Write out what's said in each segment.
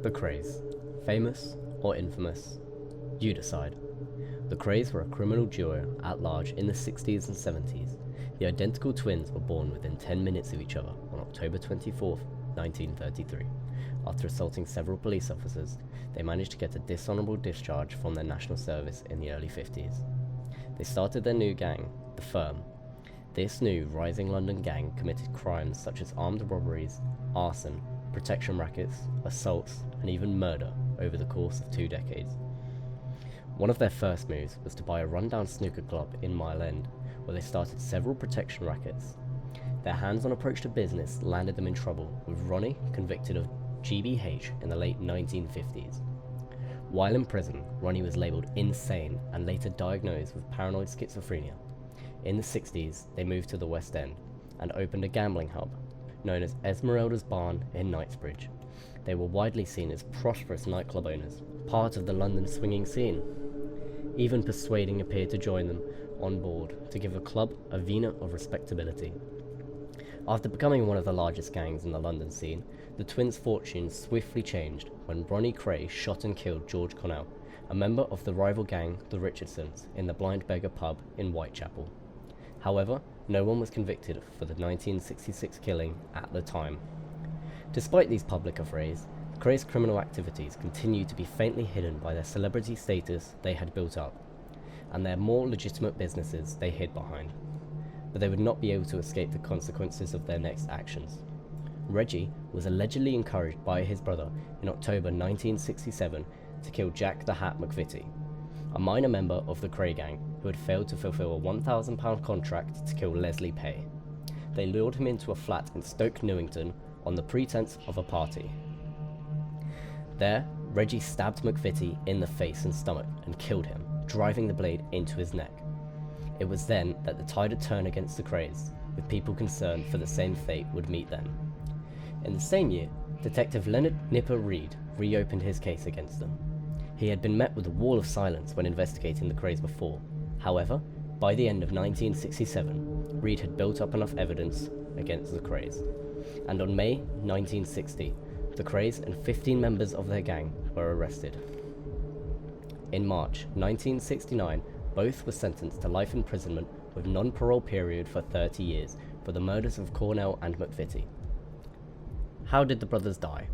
The Krays. Famous or infamous? You decide. The Krays were a criminal duo at large in the 60s and 70s. The identical twins were born within 10 minutes of each other on October 24th, 1933. After assaulting several police officers, they managed to get a dishonorable discharge from their national service in the early 50s. They started their new gang, the Firm. This new rising London gang committed crimes such as armed robberies, arson, protection rackets, assaults, and even murder over the course of 2 decades. One of their first moves was to buy a rundown snooker club in Mile End, where they started several protection rackets. Their hands-on approach to business landed them in trouble, with Ronnie convicted of GBH in the late 1950s. While in prison, Ronnie was labelled insane and later diagnosed with paranoid schizophrenia. In the 60s, they moved to the West End and opened a gambling hub, known as Esmeralda's Barn in Knightsbridge. They were widely seen as prosperous nightclub owners, part of the London swinging scene. Even persuading appeared to join them on board to give the club a vena of respectability. After becoming one of the largest gangs in the London scene, the twins' fortunes swiftly changed when Ronnie Kray shot and killed George Connell, a member of the rival gang, the Richardsons, in the Blind Beggar pub in Whitechapel. However, no one was convicted for the 1966 killing at the time. Despite these public affrays, Kray's criminal activities continued to be faintly hidden by their celebrity status they had built up, and their more legitimate businesses they hid behind. But they would not be able to escape the consequences of their next actions. Reggie was allegedly encouraged by his brother in October 1967 to kill Jack the Hat McVitie, a minor member of the Kray gang who had failed to fulfill a £1,000 contract to kill Leslie Pay. They lured him into a flat in Stoke Newington on the pretense of a party. There, Reggie stabbed McVitie in the face and stomach and killed him, driving the blade into his neck. It was then that the tide had turned against the Krays, with people concerned for the same fate would meet them. In the same year, Detective Leonard Nipper Reed reopened his case against them. He had been met with a wall of silence when investigating the Krays before. However, by the end of 1967, Reed had built up enough evidence against the Krays, and on May 1960, the Krays and 15 members of their gang were arrested. In March 1969, both were sentenced to life imprisonment with non-parole period for 30 years for the murders of Cornell and McVitie. How did the brothers die?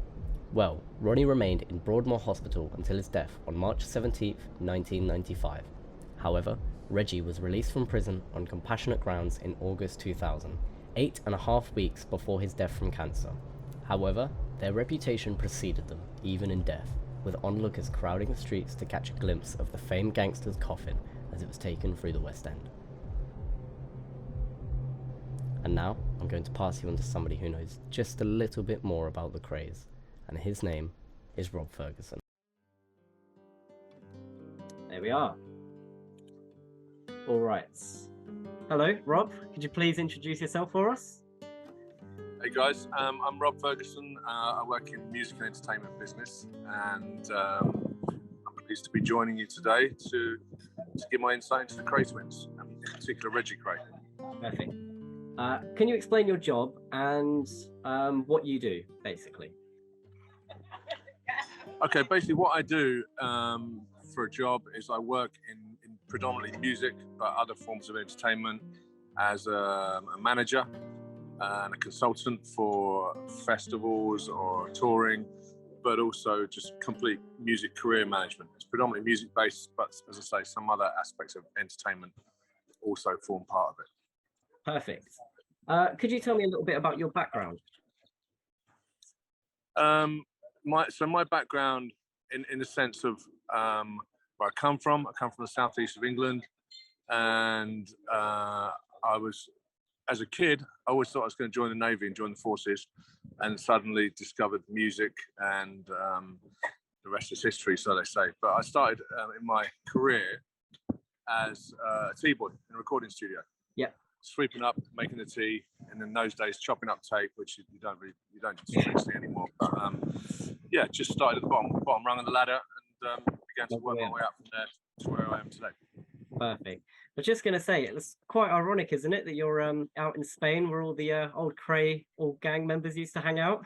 Well, Ronnie remained in Broadmoor Hospital until his death on March 17, 1995. However, Reggie was released from prison on compassionate grounds in August 2000, 8.5 weeks before his death from cancer. However, their reputation preceded them, even in death, with onlookers crowding the streets to catch a glimpse of the famed gangster's coffin as it was taken through the West End. And now, I'm going to pass you on to somebody who knows just a little bit more about the Krays, and his name is Rob Ferguson. There we are. All right. Hello, Rob. Could you please introduce yourself for us? Hey guys, I'm Rob Ferguson. I work in the music and entertainment business, and I'm pleased to be joining you today to give my insight into the Kray twins, and in particular Reggie Kray. Perfect. Can you explain your job and what you do, basically? Okay, basically what I do for a job is I work in predominantly music, but other forms of entertainment as a manager and a consultant for festivals or touring, but also just complete music career management. It's predominantly music based, but as I say, some other aspects of entertainment also form part of it. Perfect. Could you tell me a little bit about your background? My background in the sense of where I come from the southeast of England, and I was, as a kid, I always thought I was going to join the Navy and join the forces, and suddenly discovered music, and the rest is history, so they say. But I started in my career as a tea boy in a recording studio. Yeah. Sweeping up, making the tea, and in those days chopping up tape, which you don't see anymore. But yeah, just started at the bottom rung of the ladder, and began to work my way up from there to where I am today. Perfect. I was just going to say, it's quite ironic, isn't it, that you're out in Spain where all the old Kray, all gang members used to hang out?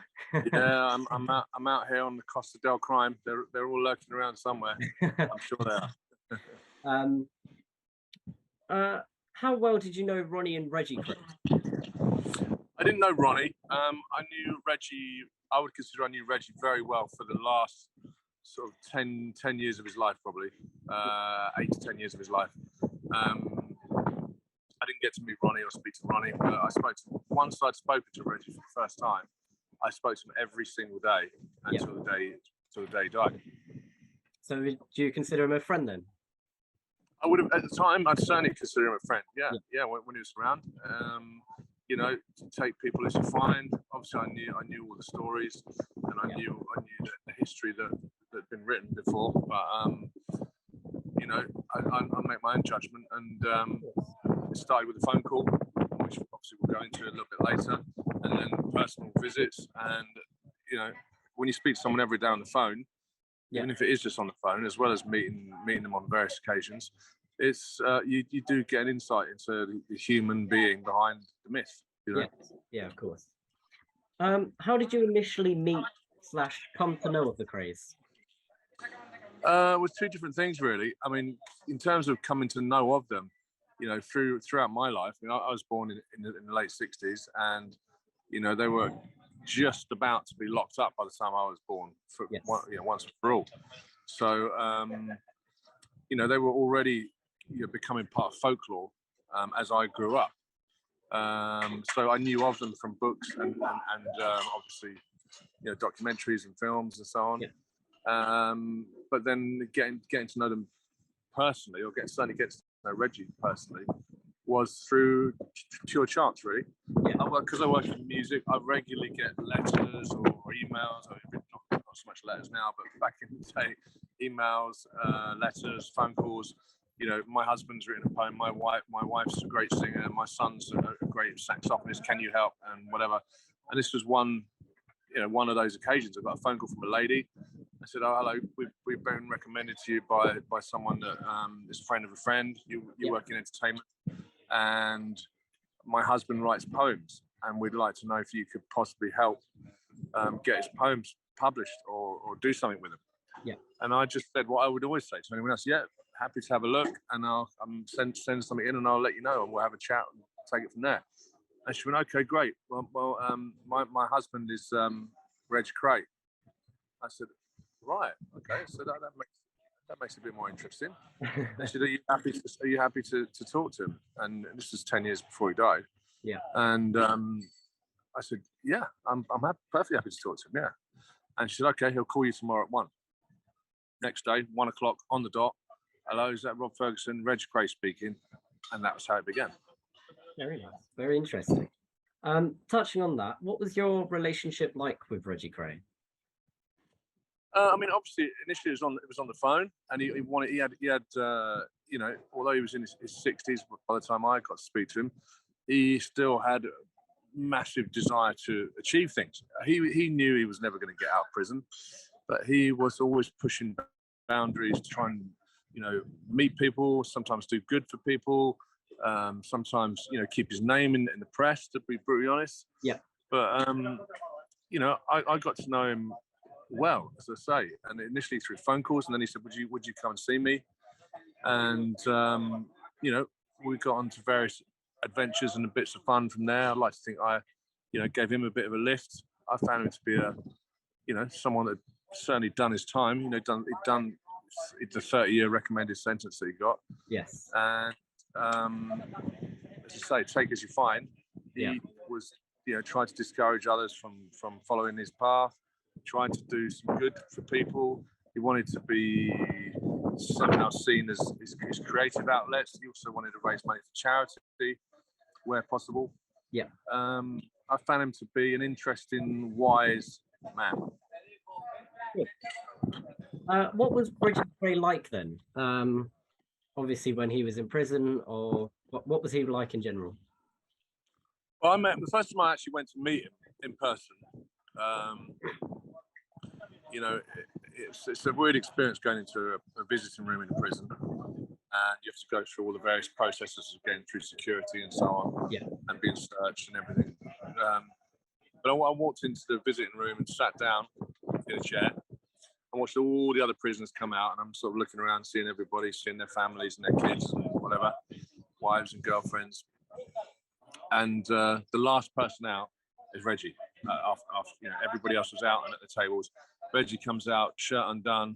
Yeah, I'm out here on the Costa del Crime. They're all lurking around somewhere. I'm sure they are. How well did you know Ronnie and Reggie Kray? I didn't know Ronnie. I knew Reggie. I would consider I knew Reggie very well for the last sort of 10 years of his life, probably 8 to 10 years of his life. I didn't get to meet Ronnie or speak to Ronnie, but I spoke to once I'd spoken to Reggie for the first time. I spoke to him every single day until the day he died. So do you consider him a friend then? I would have at the time. I'd certainly consider him a friend. Yeah. When he was around, you know, to take people as you find. Obviously, I knew all the stories, and I knew the history that'd been written before. But you know, I make my own judgment, and it started with a phone call, which obviously we'll go into a little bit later, and then personal visits. And you know, when you speak to someone every day on the phone, even if it is just on the phone, as well as meeting them on various occasions, it's you do get an insight into the human being behind the myth. You know? Yeah, of course. How did you initially meet / come to know of the Krays? With two different things, really. I mean, in terms of coming to know of them, you know, throughout my life. I mean, I was born in the late '60s, and you know, they were just about to be locked up by the time I was born, once and for all. So, you know, they were already becoming part of folklore as I grew up. So I knew of them from books and obviously, you know, documentaries and films and so on. But then getting to know them personally, or certainly get to know Reggie personally, was through pure chance, really. Because I work in music, I regularly get letters or emails. I mean, not so much letters now, but back in the day, emails, letters, phone calls. You know, my husband's written a poem. My wife's a great singer. My son's a great saxophonist. Can you help? And whatever. And this was one of those occasions. I got a phone call from a lady. I said, "Oh, hello. We've been recommended to you by someone that is a friend of a friend. You work in entertainment, and my husband writes poems, and we'd like to know if you could possibly help get his poems published or do something with them." Yeah. And I just said what I would always say to anyone else: "Yeah, happy to have a look, and I'll send something in, and I'll let you know, and we'll have a chat and take it from there." And she went, "Okay, great. Well, my husband is Reg Kray." I said, "Right, okay, so that makes it a bit more interesting." They said, "Are you happy to talk to him?" And this was 10 years before he died. Yeah. And I said, "Yeah, I'm perfectly happy to talk to him." Yeah. And she said, "Okay, he'll call you tomorrow at 1. Next day, 1 o'clock on the dot. "Hello, is that Rob Ferguson? Reg Kray speaking." And that was how it began. Very nice. Very interesting. Touching on that, what was your relationship like with Reggie Kray? I mean, obviously, initially it was on the phone, and he had you know, although he was in his 60s by the time I got to speak to him, he still had a massive desire to achieve things. He knew he was never going to get out of prison, but he was always pushing boundaries to try and, you know, meet people, sometimes do good for people, sometimes, you know, keep his name in the press, to be brutally honest. Yeah. But you know, I got to know him well, as I say, and initially through phone calls, and then he said, would you come and see me? And you know, we got onto various adventures and bits of fun from there. I'd like to think I, you know, gave him a bit of a lift. I found him to be someone that certainly done his time. You know, done the 30-year recommended sentence that he got. Yes. And as I say, take as you find. He was, you know, trying to discourage others from following his path, trying to do some good for people. He wanted to be somehow seen as his creative outlets. He also wanted to raise money for charity where possible. Yeah. I found him to be an interesting, wise man. What was Reggie Kray like then? Obviously, when he was in prison, or what was he like in general? Well, I met him the first time I actually went to meet him in person. You know, it's a weird experience going into a visiting room in a prison, and you have to go through all the various processes of getting through security and so on, and being searched and everything. But I walked into the visiting room and sat down in a chair. I watched all the other prisoners come out, and I'm sort of looking around, seeing everybody, seeing their families and their kids and whatever, wives and girlfriends. And the last person out is Reggie. After everybody else was out and at the tables, Reggie comes out, shirt undone.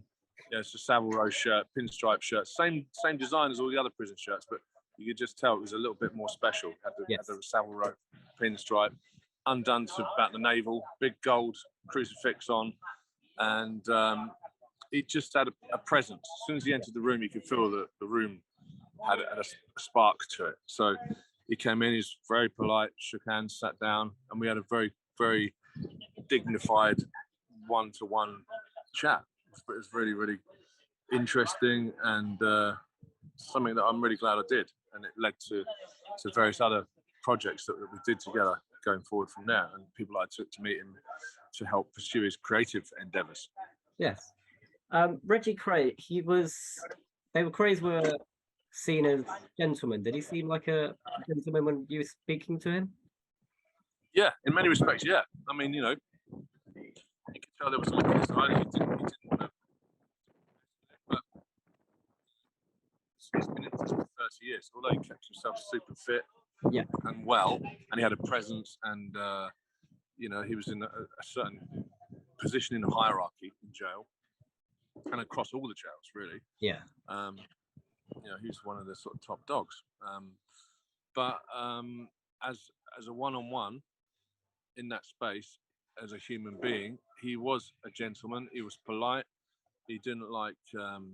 It's a Savile Row shirt, pinstripe shirt, same design as all the other prison shirts, but you could just tell it was a little bit more special. Had the Savile Row pinstripe, undone to about the navel, big gold crucifix on, and he just had a presence. As soon as he entered the room, you could feel that the room had a spark to it. So he came in, he's very polite, shook hands, sat down, and we had a very, very dignified one-to-one chat. It was really, really interesting, and something that I'm really glad I did. And it led to various other projects that we did together going forward from there, and people I took to meet him to help pursue his creative endeavors. Yes. Reggie Kray, Krays were seen as gentlemen. Did he seem like a gentleman when you were speaking to him? Yeah, in many respects, yeah. I mean, you could tell there was a look in his eye. He didn't want to. But he's been in this for 30 years. Although he kept himself super fit and well, and he had a presence, and he was in a certain position in the hierarchy in jail, and across all the jails, really. Yeah. He's one of the sort of top dogs. But as a one-on-one in that space, as a human being, he was a gentleman. He was polite. He didn't like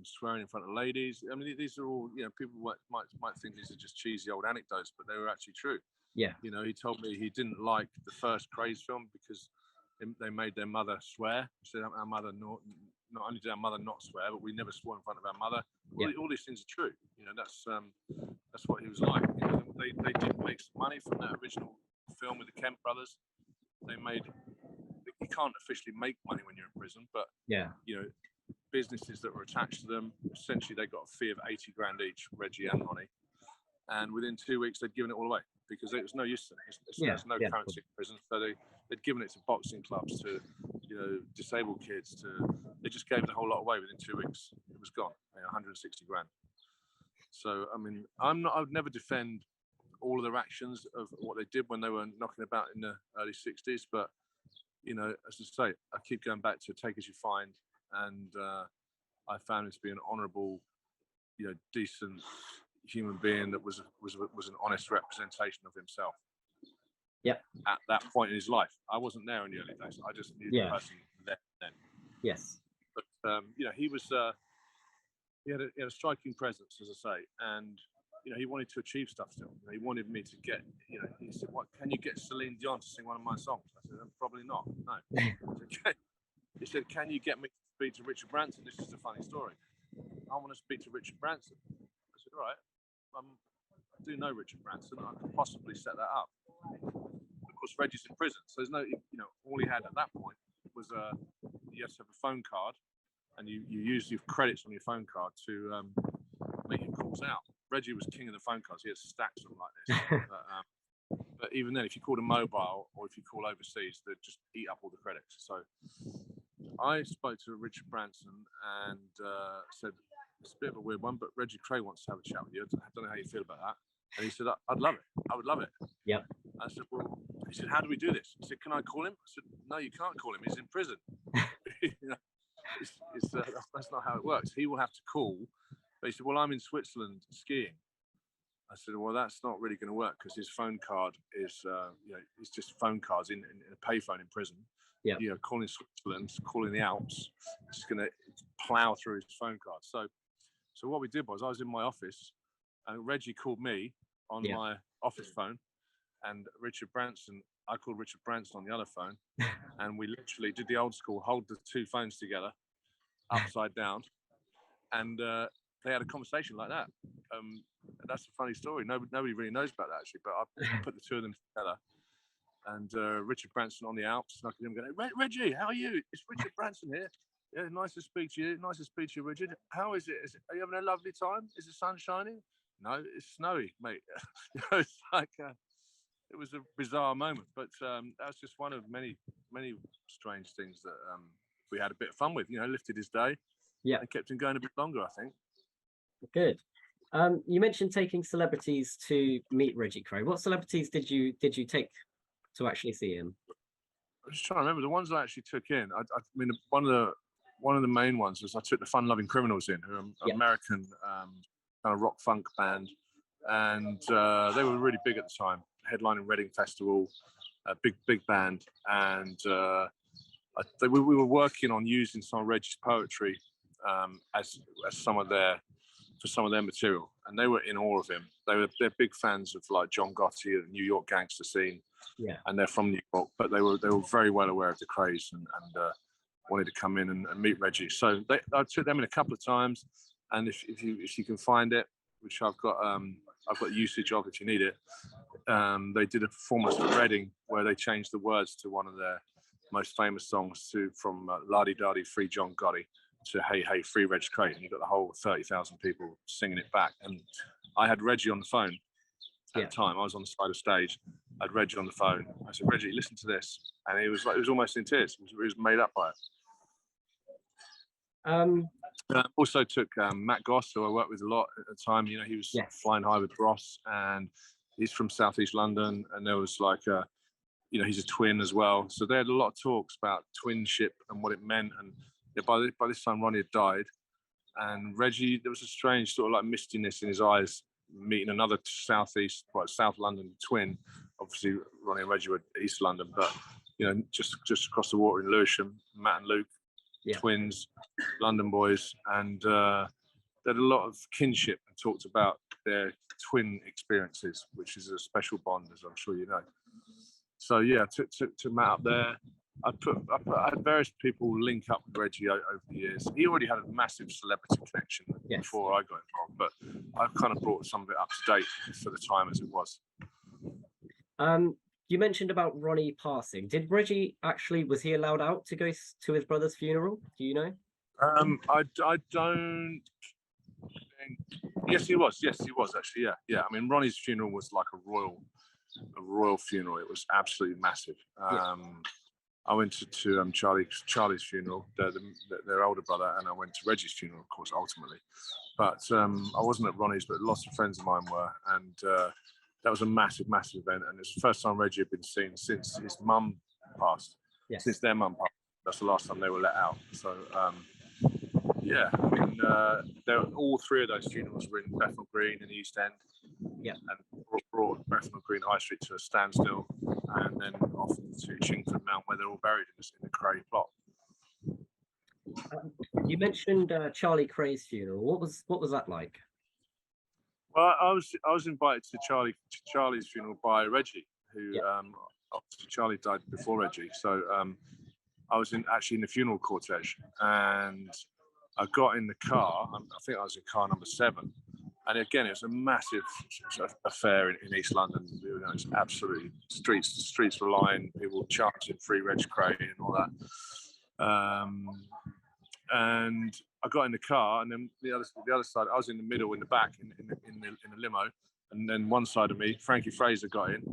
swearing in front of ladies. I mean, these are all, people might think these are just cheesy old anecdotes, but they were actually true. Yeah. He told me he didn't like the first Krays film because they made their mother swear. He said our mother not only did our mother not swear, but we never swore in front of our mother. All these things are true. That's what he was like. They did make some money from that original film with the Kemp brothers. You can't officially make money when you're in prison, but businesses that were attached to them, essentially they got a fee of 80 grand each, Reggie and Ronnie, and within 2 weeks they'd given it all away because it was no use to them. There's no currency in prison, so they'd given it to boxing clubs, to disabled kids, they just gave the whole lot away within 2 weeks. It was gone, 160 grand. So I mean, I would never defend all of their actions of what they did when they were knocking about in the early 60s, but as I say, I keep going back to take as you find, and I found him to be an honourable, decent human being that was an honest representation of himself. Yep. At that point in his life, I wasn't there in the early days. I just knew the person then. Yes. But he was he had a striking presence, as I say, and he wanted to achieve stuff still. He wanted me to get, he said, "What can you get Celine Dion to sing one of my songs?" I said, "Probably not. No." He said, "Can you get me to speak to Richard Branson?" This is a funny story. "I want to speak to Richard Branson." I said, "All right. I do know Richard Branson. I could possibly set that up." Of course, Reggie's in prison, so there's no, all he had at that point was you have to have a phone card, and you use your credits on your phone card to make your calls out. Reggie was king of the phone cards. He had stacks of them like this. But even then, if you called a mobile or if you call overseas, they'd just eat up all the credits. So I spoke to Richard Branson and said, "It's a bit of a weird one, but Reggie Kray wants to have a chat with you. I don't know how you feel about that." And he said, "I'd love it. I would love it." Yeah. I said, "Well," he said, "how do we do this?" He said, "Can I call him?" I said, "No, you can't call him. He's in prison." That's not how it works. He will have to call. But he said, "Well, I'm in Switzerland skiing." I said, "Well, that's not really going to work because his phone card is, it's just phone cards in a payphone in prison. Yeah. Calling Switzerland, calling the Alps, it's going to plow through his phone card." So what we did was I was in my office, and Reggie called me on my office phone, and I called Richard Branson on the other phone, and we literally did the old school, hold the two phones together, upside down, and they had a conversation like that. That's a funny story. Nobody really knows about that actually, but I put the two of them together, and Richard Branson on the Alps, and I could hear him going, "Reggie, how are you? It's Richard Branson here." Yeah, nice to speak to you. Nice to speak to you, Richard. How is it? Are you having a lovely time? Is the sun shining? No, it's snowy, mate. It's like it was a bizarre moment, but that's just one of many, many strange things that we had a bit of fun with. Lifted his day, and kept him going a bit longer, I think. Good. You mentioned taking celebrities to meet Reggie Kray. What celebrities did you take to actually see him? I'm just trying to remember the ones I actually took in. I mean, one of the main ones was I took the Fun Loving Criminals in, who are an American kind of rock funk band, and they were really big at the time, headlining Reading Festival, a big band, and we were working on using some of Reggie's poetry as some of their material, and they were in awe of him. They're big fans of like John Gotti and the New York gangster scene, and they're from New York, but they were very well aware of the Krays and wanted to come in and meet Reggie. So I took them in a couple of times, and if you can find it, which I've got usage of if you need it, they did a performance at Reading where they changed the words to one of their most famous songs from La Di Da Di Free John Gotti to Hey Hey Free Reg Kray, and you got the whole 30,000 people singing it back. And I had Reggie on the phone at the time. I was on the side of stage. I had Reggie on the phone. I said, Reggie, listen to this, and he was almost in tears. He was made up by it. Also took Matt Goss, who I worked with a lot at the time. He was flying high with Ross, and he's from Southeast London, and there was like he's a twin as well. So they had a lot of talks about twinship and what it meant. And by this time, Ronnie had died, and Reggie, there was a strange sort of like mistiness in his eyes, meeting another South London twin. Obviously, Ronnie and Reggie were East London, but just across the water in Lewisham, Matt and Luke, twins, London boys, and they had a lot of kinship and talked about their twin experiences, which is a special bond, as I'm sure you know. So took Matt up there. I had various people link up with Reggie over the years. He already had a massive celebrity connection before I got involved, but I've kind of brought some of it up to date for the time as it was. You mentioned about Ronnie passing. Did Reggie was he allowed out to go to his brother's funeral? Do you know? I don't think. Yes, he was. Yes, he was actually. Yeah. I mean, Ronnie's funeral was like a royal funeral. It was absolutely massive. I went to Charlie's funeral, their older brother, and I went to Reggie's funeral, of course, ultimately. But I wasn't at Ronnie's, but lots of friends of mine were, and that was a massive, massive event. And it's the first time Reggie had been seen since his mum passed. Since their mum passed, that's the last time they were let out. So I mean, all three of those funerals were in Bethnal Green in the East End. And brought Bethnal Green High Street to a standstill, and then off to Chingford Mount, where they're all buried in the Kray plot. You mentioned Charlie Kray's funeral. What was that like? Well, I was invited to Charlie's funeral by Reggie, who obviously Charlie died before Reggie, so I was actually in the funeral cortege, and I got in the car. I think I was in car number 7. And again, it was a massive affair in East London. It's absolutely streets were lined, people chanting "Free Reg Kray" and all that. And I got in the car, and then the other side, I was in the middle, in the back, in the limo, and then one side of me, Frankie Fraser got in,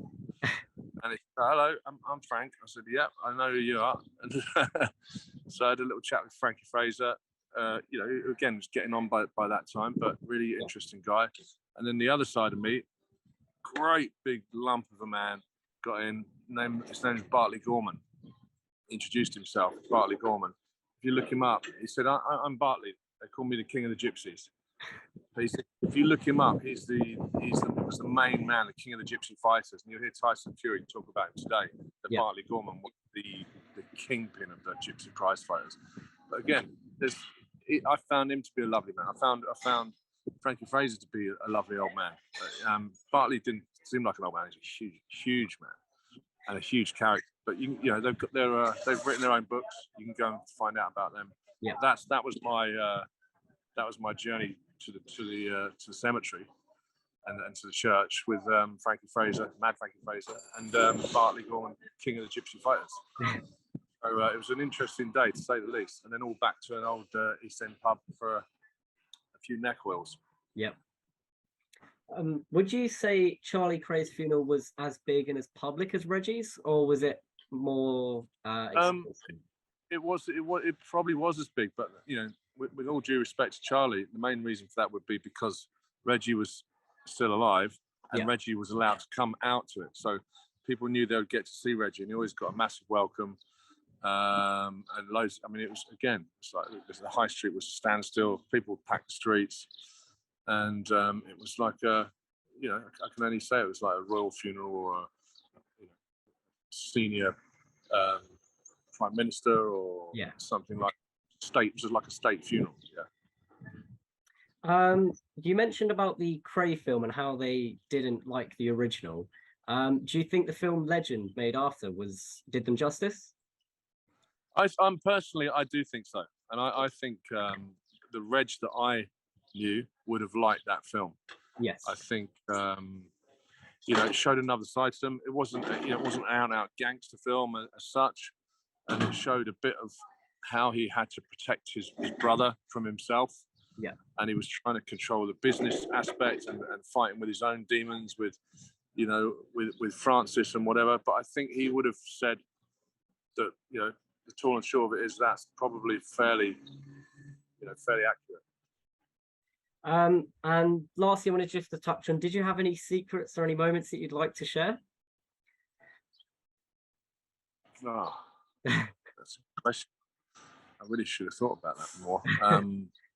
and he said, "Hello, I'm Frank." I said, "Yep, I know who you are." And so I had a little chat with Frankie Fraser. Again, was getting on by that time, but really interesting guy. And then the other side of me, great big lump of a man, got in. His name is Bartley Gorman. Introduced himself, Bartley Gorman. If you look him up, he said, "I'm Bartley. They call me the King of the Gypsies." But he said, if you look him up, he was the main man, the King of the Gypsy Fighters. And you'll hear Tyson Fury talk about him today. That Bartley Gorman was the kingpin of the Gypsy prize fighters. But again, I found him to be a lovely man. I found Frankie Fraser to be a lovely old man. Bartley didn't seem like an old man. He's a huge, huge man and a huge character. But they've written their own books. You can go and find out about them. Yeah, that was my journey to the cemetery and to the church with Frankie Fraser, Mad Frankie Fraser, and Bartley Gorman, King of the Gypsy Fighters. So it was an interesting day, to say the least. And then all back to an old East End pub for a few neck oils. Yep. Would you say Charlie Kray's funeral was as big and as public as Reggie's, or was it more exclusive? It probably was as big, but you know, with all due respect to Charlie, the main reason for that would be because Reggie was still alive, and Reggie was allowed to come out to it. So people knew they would get to see Reggie, and he always got a massive welcome. And loads. I mean, it's like the high street was a standstill. People packed the streets, and it was like I can only say it was like a royal funeral or a senior prime minister or something like state. Just like a state funeral. Yeah. You mentioned about the Kray film and how they didn't like the original. Do you think the film Legend made after did them justice? I'm personally, I do think so, and I think the Reg that I knew would have liked that film. Yes, I think it showed another side to them. It wasn't it wasn't an out gangster film as such, and it showed a bit of how he had to protect his brother from himself. Yeah, and he was trying to control the business aspect and fighting with his own demons with Francis and whatever. But I think he would have said that the tall and short of it is that's probably fairly accurate. And lastly, I wanted just to touch on, did you have any secrets or any moments that you'd like to share? Oh, that's a question. I really should have thought about that more.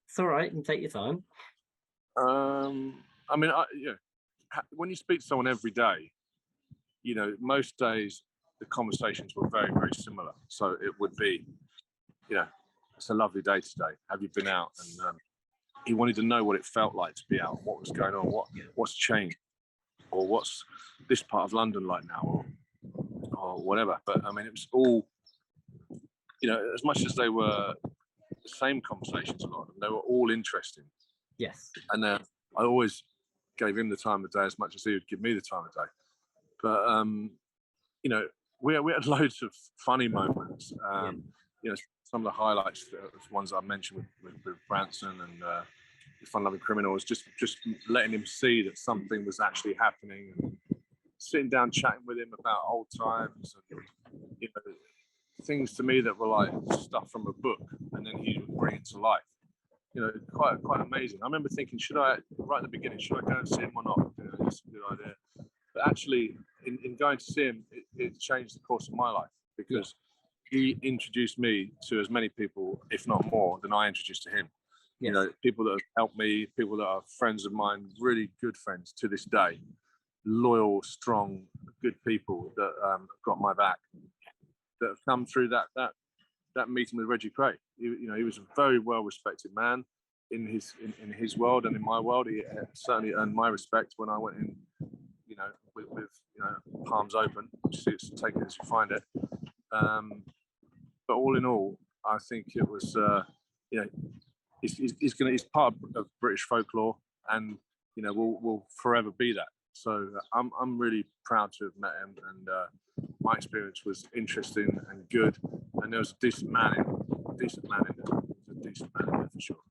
It's all right, you can take your time. I mean, when you speak to someone every day, most days the conversations were very, very similar. So it would be, it's a lovely day today. Have you been out? And he wanted to know what it felt like to be out, what was going on, what's changed, or what's this part of London like now, or whatever. But I mean, it was all, as much as they were the same conversations, a lot of them, they were all interesting. Yes. And I always gave him the time of day as much as he would give me the time of day. But we had loads of funny moments. Some of the highlights, the ones I mentioned with Branson and the Fun-Loving Criminals, just letting him see that something was actually happening, and sitting down chatting with him about old times and things to me that were like stuff from a book, and then he would bring it to life. Quite amazing. I remember thinking, right at the beginning, should I go and see him or not? It's a good idea. But actually, in going to see him, it changed the course of my life, because he introduced me to as many people, if not more, than I introduced to him. Yes. People that have helped me, people that are friends of mine, really good friends to this day, loyal, strong, good people that have got my back, that have come through that meeting with Reggie Kray. He was a very well respected man in his world and in my world. He certainly earned my respect when I went in, with palms open, just take it as you find it. But all in all, I think it was, he's part of British folklore, and will forever be that. So I'm really proud to have met him, and my experience was interesting and good. And there was a decent man in there for sure.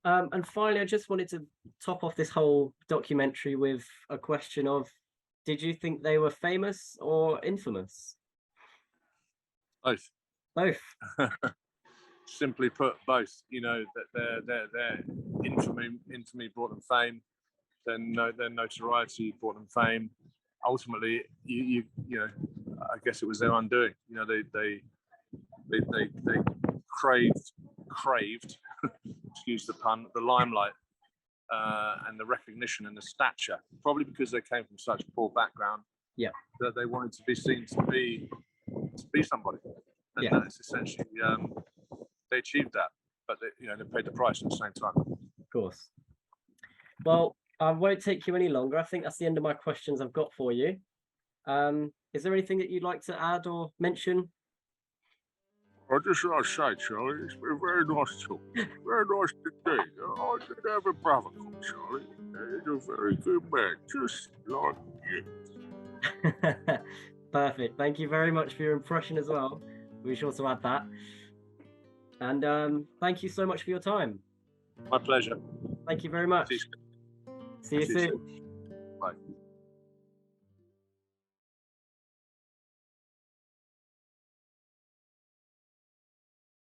And finally, I just wanted to top off this whole documentary with a question of, did you think they were famous or infamous? Both. Both. Simply put, both. That their infamy brought them fame. Their notoriety brought them fame. Ultimately, I guess it was their undoing. They craved, excuse the pun, the limelight and the recognition and the stature, probably because they came from such a poor background. Yeah. That they wanted to be seen to be somebody, and that's essentially they achieved that, but they paid the price at the same time. Of course. Well, I won't take you any longer. I think that's the end of my questions I've got for you. Is there anything that you'd like to add or mention? I just want to say, Charlie, it's been very nice talking. Very nice today. I did have a brother called Charlie. He's a very good man, just like you. Perfect. Thank you very much for your impression as well. be sure to add that. And thank you so much for your time. My pleasure. Thank you very much. See you See you See you soon.